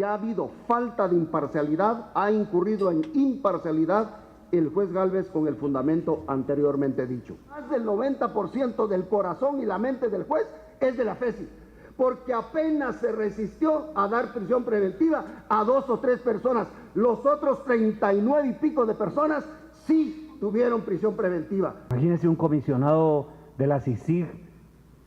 ha habido falta de imparcialidad, ha incurrido en imparcialidad el juez Gálvez con el fundamento anteriormente dicho. Más del 90% del corazón y la mente del juez es de la FESI, porque apenas se resistió a dar prisión preventiva a 2 o 3 personas. Los otros 39 y pico de personas sí tuvieron prisión preventiva. Imagínese un comisionado de la CICIG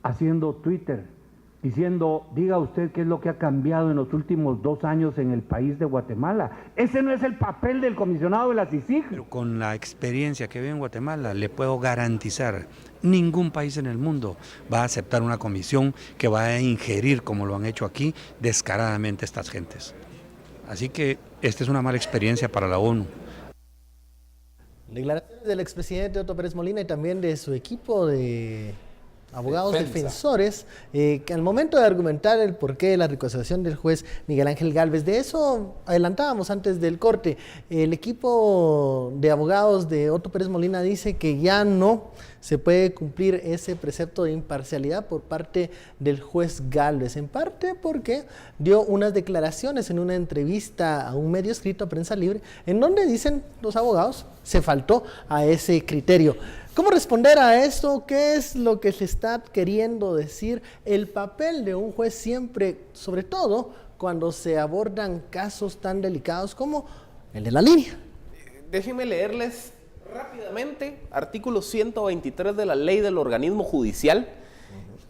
haciendo Twitter, diciendo, diga usted qué es lo que ha cambiado en los últimos 2 años en el país de Guatemala. Ese no es el papel del comisionado de la CICIG. Pero con la experiencia que veo en Guatemala, le puedo garantizar, ningún país en el mundo va a aceptar una comisión que va a ingerir, como lo han hecho aquí, descaradamente estas gentes. Así que esta es una mala experiencia para la ONU. Declaraciones del expresidente Otto Pérez Molina y también de su equipo de abogados defensores, que al momento de argumentar el porqué de la recusación del juez Miguel Ángel Gálvez, de eso adelantábamos antes del corte, el equipo de abogados de Otto Pérez Molina dice que ya no se puede cumplir ese precepto de imparcialidad por parte del juez Gálvez, en parte porque dio unas declaraciones en una entrevista a un medio escrito, a Prensa Libre, en donde dicen los abogados, se faltó a ese criterio. ¿Cómo responder a esto? ¿Qué es lo que se está queriendo decir? El papel de un juez siempre, sobre todo cuando se abordan casos tan delicados como el de la línea. Déjenme leerles rápidamente artículo 123 de la ley del organismo judicial,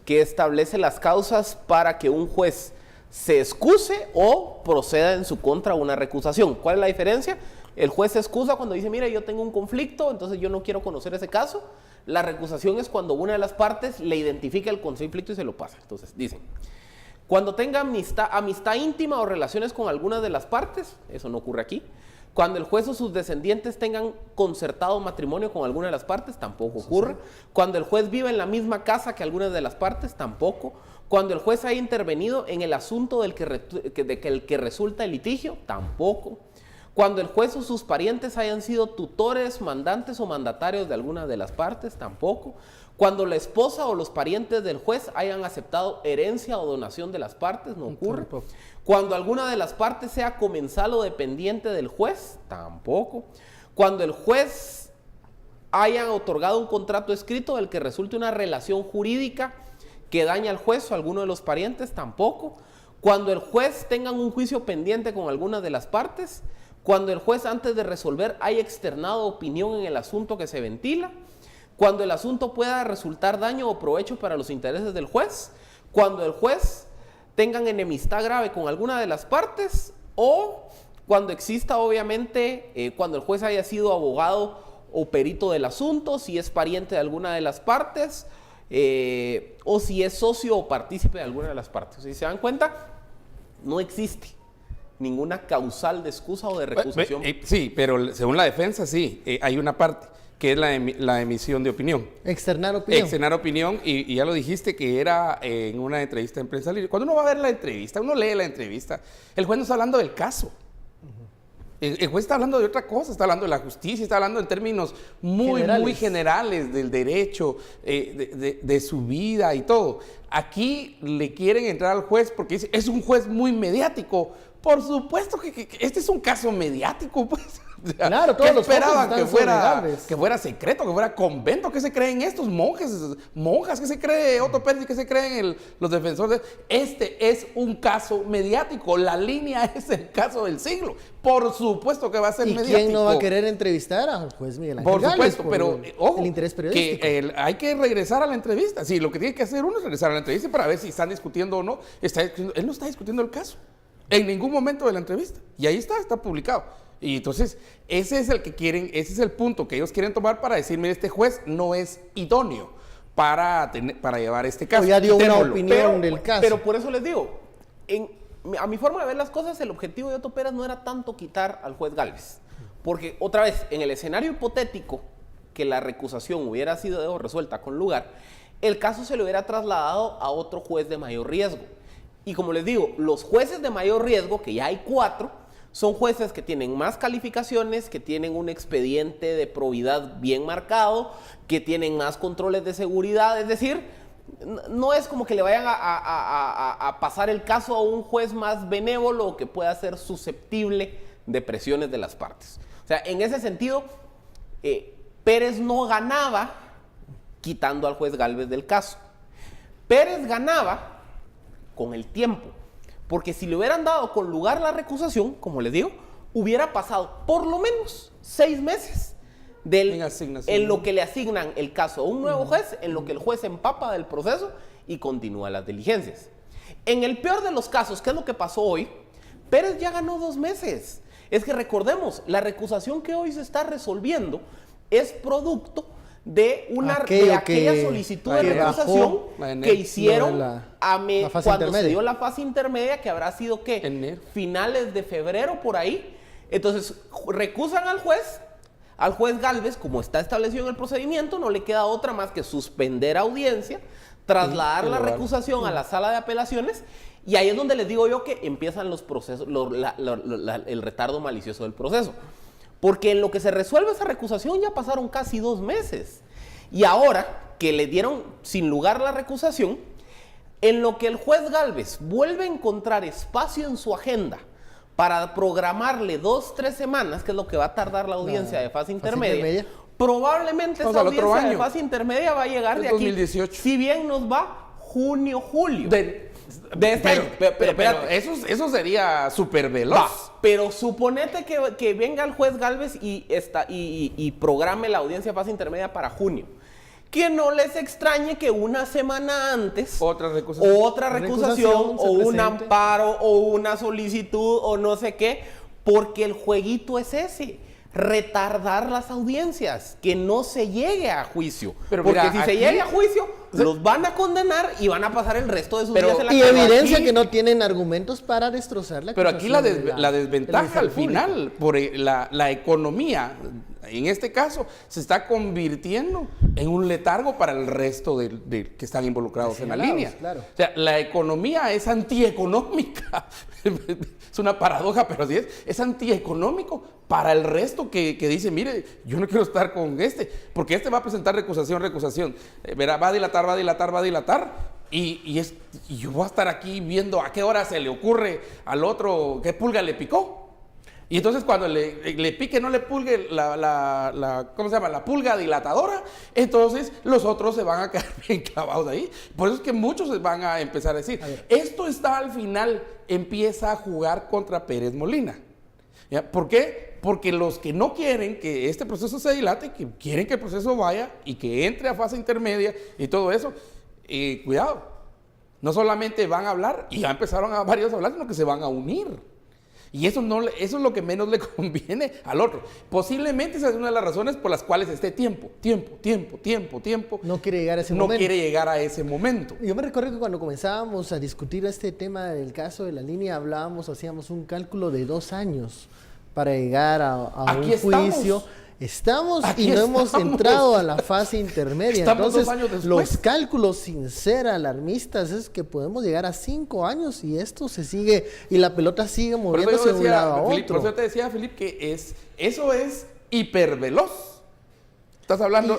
que establece las causas para que un juez se excuse o proceda en su contra una recusación. ¿Cuál es la diferencia? El juez se excusa cuando dice, mira, yo tengo un conflicto, entonces yo no quiero conocer ese caso. La recusación es cuando una de las partes le identifica el conflicto y se lo pasa. Entonces, dicen, cuando tenga amistad íntima o relaciones con alguna de las partes, eso no ocurre aquí. Cuando el juez o sus descendientes tengan concertado matrimonio con alguna de las partes, tampoco ocurre. Cuando el juez vive en la misma casa que alguna de las partes, tampoco. Cuando el juez haya intervenido en el asunto del que resulta el litigio, tampoco. Cuando el juez o sus parientes hayan sido tutores, mandantes o mandatarios de alguna de las partes, tampoco. Cuando la esposa o los parientes del juez hayan aceptado herencia o donación de las partes, no ocurre. Cuando alguna de las partes sea comensal o dependiente del juez, tampoco. Cuando el juez haya otorgado un contrato escrito del que resulte una relación jurídica que daña al juez o a alguno de los parientes, tampoco. Cuando el juez tenga un juicio pendiente con alguna de las partes. Cuando el juez antes de resolver haya externado opinión en el asunto que se ventila, cuando el asunto pueda resultar daño o provecho para los intereses del juez, cuando el juez tenga enemistad grave con alguna de las partes o cuando exista obviamente, cuando el juez haya sido abogado o perito del asunto, si es pariente de alguna de las partes o si es socio o partícipe de alguna de las partes. Si se dan cuenta, no existe ninguna causal de excusa o de recusación. Sí, pero según la defensa sí, hay una parte que es la emisión de opinión. Externar opinión. Externar opinión, y ya lo dijiste que era en una entrevista en Prensa Libre. Cuando uno va a ver la entrevista, uno lee la entrevista, el juez no está hablando del caso. El juez está hablando de otra cosa, está hablando de la justicia, está hablando en términos muy generales del derecho, de su vida y todo. Aquí le quieren entrar al juez porque es un juez muy mediático. Por supuesto que este es un caso mediático, pues. Claro, todos los esperaban que fuera secreto, que fuera convento. ¿Qué se creen estos monjas? ¿Qué se cree Otto Pérez? ¿Qué se creen los defensores? Este es un caso mediático. La línea es el caso del siglo. Por supuesto que va a ser mediático. ¿Y quién no va a querer entrevistar al juez Miguel Ángel Gálvez? Por supuesto, pero ojo, el interés periodístico. Que hay que regresar a la entrevista. Sí, lo que tiene que hacer uno es regresar a la entrevista para ver si están discutiendo o no. Él no está discutiendo el caso en ningún momento de la entrevista. Y ahí está publicado. Y entonces, ese es el punto que ellos quieren tomar para decir, mire, este juez no es idóneo para llevar este caso. O ya dio una opinión del caso. Pero por eso les digo, a mi forma de ver las cosas, el objetivo de Otto Pérez no era tanto quitar al juez Gálvez. Porque, otra vez, en el escenario hipotético que la recusación hubiera sido resuelta con lugar, el caso se le hubiera trasladado a otro juez de mayor riesgo. Y como les digo, los jueces de mayor riesgo, que ya hay 4, son jueces que tienen más calificaciones, que tienen un expediente de probidad bien marcado, que tienen más controles de seguridad, es decir, no es como que le vayan a pasar el caso a un juez más benévolo o que pueda ser susceptible de presiones de las partes. O sea, en ese sentido, Pérez no ganaba quitando al juez Gálvez del caso. Pérez ganaba con el tiempo, porque si le hubieran dado con lugar la recusación, como les digo, hubiera pasado por lo menos 6 meses en lo que le asignan el caso a un nuevo juez, en lo que el juez empapa del proceso y continúa las diligencias. En el peor de los casos, ¿qué es lo que pasó hoy? Pérez ya ganó 2 meses. Es que recordemos, la recusación que hoy se está resolviendo es producto de aquella solicitud de recusación que hicieron cuando se dio la fase intermedia, que habrá sido ¿qué? Finales de febrero por ahí. Entonces recusan al juez Gálvez, como está establecido en el procedimiento, no le queda otra más que suspender audiencia, trasladar la recusación a la sala de apelaciones, y ahí es donde les digo yo que empiezan los procesos, el retardo malicioso del proceso. Porque en lo que se resuelve esa recusación ya pasaron casi 2 meses. Y ahora que le dieron sin lugar la recusación, en lo que el juez Gálvez vuelve a encontrar espacio en su agenda para programarle 2-3 semanas, que es lo que va a tardar la audiencia de fase intermedia, probablemente esa audiencia de fase intermedia va a llegar de aquí, 2018. Si bien nos va junio, julio. De este año. Pero eso sería súper veloz. Pero suponete que venga el juez Gálvez y programe la audiencia de fase intermedia para junio. Que no les extrañe que una semana antes otra recusación o un amparo o una solicitud o no sé qué, porque el jueguito es ese, retardar las audiencias, que no se llegue a juicio. Pero porque mira, si se llegue a juicio, los van a condenar y van a pasar el resto de sus días en la cárcel. Y evidencia que no tienen argumentos para destrozar la Pero aquí la desventaja al final, por la economía, en este caso, se está convirtiendo en un letargo para el resto de que están involucrados en la línea. Claro. O sea, la economía es antieconómica. Es una paradoja, pero así es antieconómico para el resto que dice, mire, yo no quiero estar con porque va a presentar recusación, va a dilatar, y yo voy a estar aquí viendo a qué hora se le ocurre al otro qué pulga le picó. Y entonces cuando le pique, no le pulgue ¿cómo se llama? La pulga dilatadora, entonces los otros se van a quedar bien clavados ahí. Por eso es que muchos van a empezar a decir, esto está al final, empieza a jugar contra Pérez Molina. ¿Ya? ¿Por qué? Porque los que no quieren que este proceso se dilate, que quieren que el proceso vaya y que entre a fase intermedia y todo eso, cuidado, no solamente van a hablar, y ya empezaron a varios a hablar, sino que se van a unir. Y eso es lo que menos le conviene al otro. Posiblemente esa es una de las razones por las cuales tiempo. No quiere llegar a ese momento. No quiere llegar a ese momento. Yo me recuerdo que cuando comenzábamos a discutir este tema del caso de la línea, hacíamos un cálculo de 2 años para llegar a un juicio. Estamos y no hemos entrado a la fase intermedia. Entonces, 2 años después. Los cálculos, sin ser alarmistas, es que podemos llegar a 5 años y esto se sigue, y la pelota sigue moviéndose de un lado a otro. Por eso te decía, Felipe, que eso es hiperveloz. Estás hablando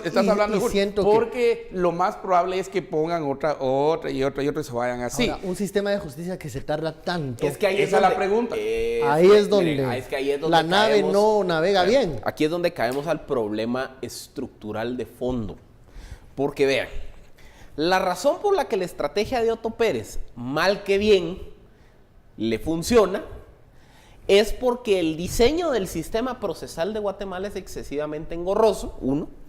porque lo más probable es que pongan otra y se vayan así. Ahora, un sistema de justicia que se tarda tanto. Es que ahí esa es la pregunta. Ahí es donde la nave no navega bien. Aquí es donde caemos al problema estructural de fondo. Porque vean, la razón por la que la estrategia de Otto Pérez, mal que bien, le funciona, es porque el diseño del sistema procesal de Guatemala es excesivamente engorroso, 1.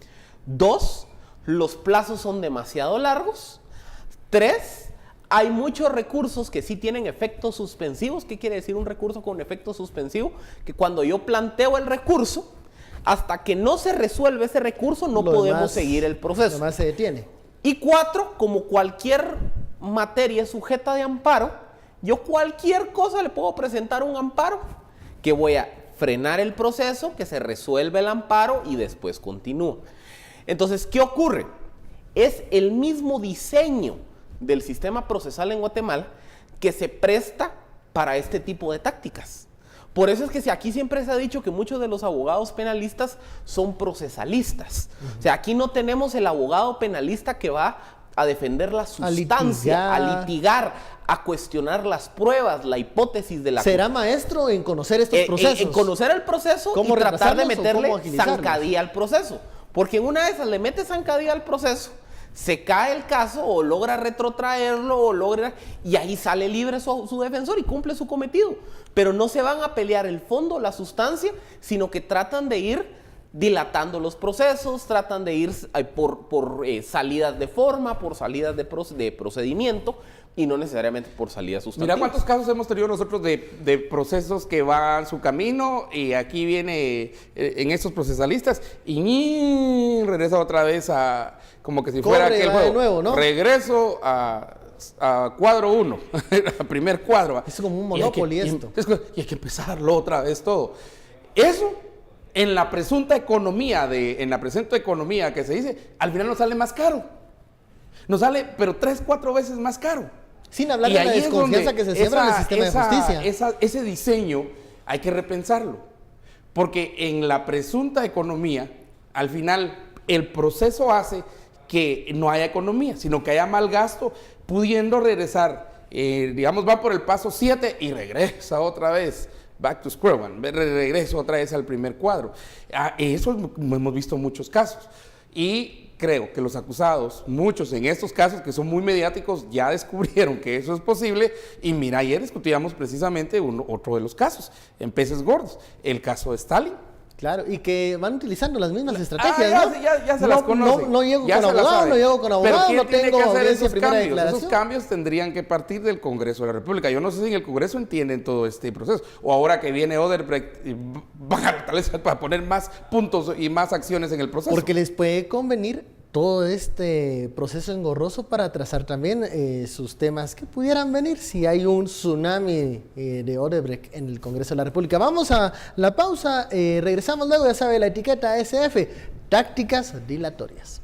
2, los plazos son demasiado largos. 3, hay muchos recursos que sí tienen efectos suspensivos. ¿Qué quiere decir un recurso con efecto suspensivo? Que cuando yo planteo el recurso, hasta que no se resuelve ese recurso, no podemos seguir el proceso. Además se detiene. Y 4, como cualquier materia sujeta de amparo, yo cualquier cosa le puedo presentar un amparo, que voy a frenar el proceso, que se resuelve el amparo y después continúa. Entonces, ¿qué ocurre? Es el mismo diseño del sistema procesal en Guatemala que se presta para este tipo de tácticas. Por eso es que aquí siempre se ha dicho que muchos de los abogados penalistas son procesalistas. O sea, aquí no tenemos el abogado penalista que va a defender la sustancia, a litigar, a cuestionar las pruebas, la hipótesis de la... ¿Será maestro en conocer estos procesos? En conocer el proceso y tratar de meterle zancadilla al proceso. Porque en una de esas le mete zancadilla al proceso, se cae el caso o logra retrotraerlo y ahí sale libre su defensor y cumple su cometido. Pero no se van a pelear el fondo, la sustancia, sino que tratan de ir dilatando los procesos, tratan de ir por salidas de forma, por salidas de procedimiento y no necesariamente por salidas sustantivas. Mira cuántos casos hemos tenido nosotros de procesos que van su camino y aquí viene en estos procesalistas y regresa otra vez a como que si fuera aquel juego. De nuevo, ¿no? Regreso a cuadro 1, a primer cuadro. Es como un Monopoly esto. Y hay que empezarlo otra vez todo. Eso, en la presunta economía que se dice, al final nos sale más caro. Nos sale, pero 3, 4 veces más caro. Sin hablar de la desconfianza que se siembra en el sistema de justicia. Ese diseño hay que repensarlo. Porque en la presunta economía, al final, el proceso hace que no haya economía, sino que haya mal gasto, pudiendo regresar, digamos, va por el paso 7 y regresa otra vez. Back to square one, regreso otra vez al primer cuadro. Eso hemos visto en muchos casos. Y creo que los acusados, muchos en estos casos que son muy mediáticos, ya descubrieron que eso es posible. Y mira, ayer discutíamos precisamente otro de los casos, en peces gordos, el caso de Stalin. Claro, y que van utilizando las mismas estrategias, ¿no? Ya se las conocen. No llego con abogado, no llego con abogado, Pero no tengo que hacer audiencia esos primera cambios? declaración. Esos cambios tendrían que partir del Congreso de la República. Yo no sé si en el Congreso entienden todo este proceso. O ahora que viene Odebrecht, van a fortalecer para poner más puntos y más acciones en el proceso. Porque les puede convenir todo este proceso engorroso para trazar también sus temas que pudieran venir si hay un tsunami de Odebrecht en el Congreso de la República. Vamos a la pausa, regresamos luego, ya sabe, la etiqueta SF, tácticas dilatorias.